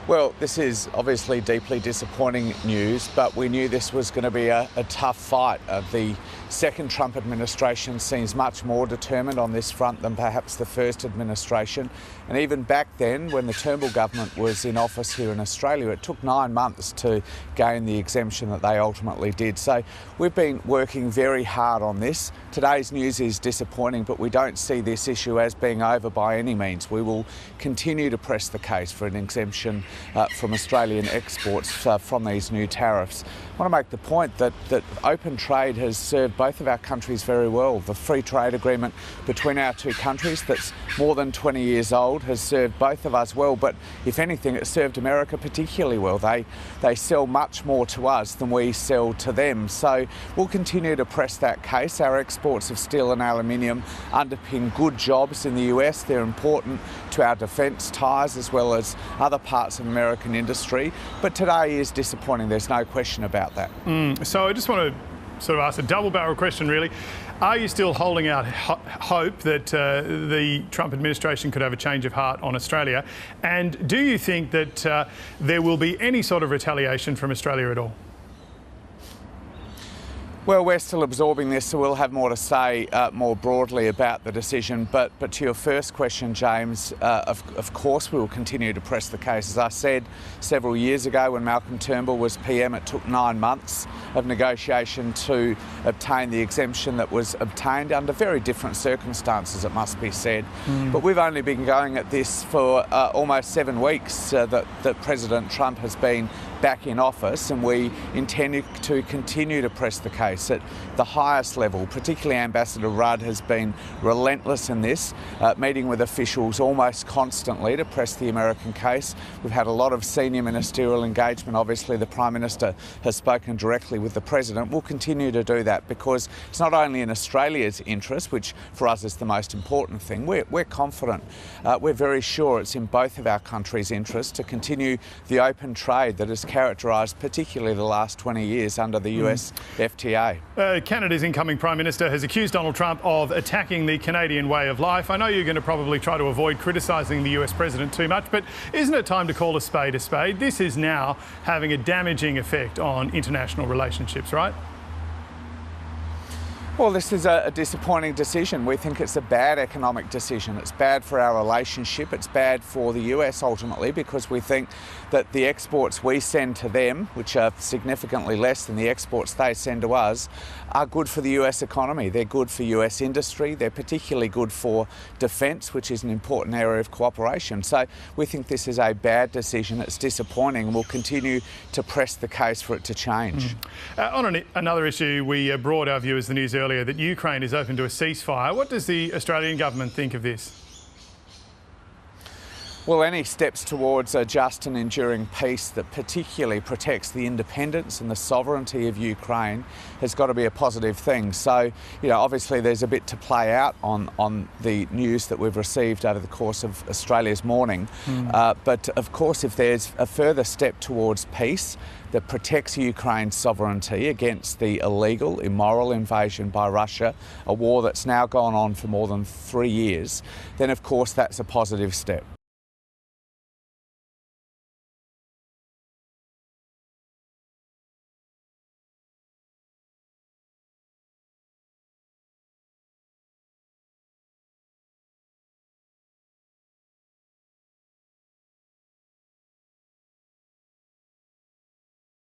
Well, this is obviously deeply disappointing news, but we knew this was going to be a tough fight. The second Trump administration seems much more determined on this front than perhaps the first administration. And even back then, when the Turnbull government was in office here in Australia, it took 9 months to gain the exemption that they ultimately did. So we've been working very hard on this. Today's news is disappointing, but we don't see this issue as being over by any means. We will continue to press the case for an exemption from Australian exports from these new tariffs. I want to make the point that open trade has served both of our countries very well. The free trade agreement between our two countries that's more than 20 years old has served both of us well, but if anything, it served America particularly well. They sell much more to us than we sell to them. So we'll continue to press that case. Our exports of steel and aluminium underpin good jobs in the US. They're important to our defence ties as well as other parts of American industry. But today is disappointing, there's no question about that. So I just want to sort of ask a double-barrel question, really. Are you still holding out hope that the Trump administration could have a change of heart on Australia? And do you think that there will be any sort of retaliation from Australia at all? Well, we're still absorbing this, so we'll have more to say more broadly about the decision. But to your first question, James, of course we will continue to press the case. As I said several years ago when Malcolm Turnbull was PM, it took 9 months of negotiation to obtain the exemption that was obtained under very different circumstances, it must be said. But we've only been going at this for almost 7 weeks that President Trump has been back in office, and we intend to continue to press the case at the highest level. Particularly Ambassador Rudd has been relentless in this, meeting with officials almost constantly to press the American case. We've had a lot of senior ministerial engagement. Obviously the Prime Minister has spoken directly with the President. We'll continue to do that because it's not only in Australia's interest, which for us is the most important thing. We're confident, we're very sure it's in both of our countries' interest to continue the open trade that has characterised particularly the last 20 years under the US FTA. Canada's incoming Prime Minister has accused Donald Trump of attacking the Canadian way of life. I know you're going to probably try to avoid criticising the US President too much, but isn't it time to call a spade a spade? This is now having a damaging effect on international relationships, right? Well, this is a disappointing decision. We think it's a bad economic decision. It's bad for our relationship. It's bad for the US ultimately because we think that the exports we send to them, which are significantly less than the exports they send to us, are good for the US economy. They're good for US industry. They're particularly good for defence, which is an important area of cooperation. So we think this is a bad decision. It's disappointing. We'll continue to press the case for it to change. On another issue, we brought our viewers the news earlier that Ukraine is open to a ceasefire. What does the Australian government think of this? Well, any steps towards a just and enduring peace that particularly protects the independence and the sovereignty of Ukraine has got to be a positive thing. So, obviously there's a bit to play out on the news that we've received over the course of Australia's morning. But of course, if there's a further step towards peace that protects Ukraine's sovereignty against the illegal, immoral invasion by Russia, a war that's now gone on for more than 3 years, then of course that's a positive step.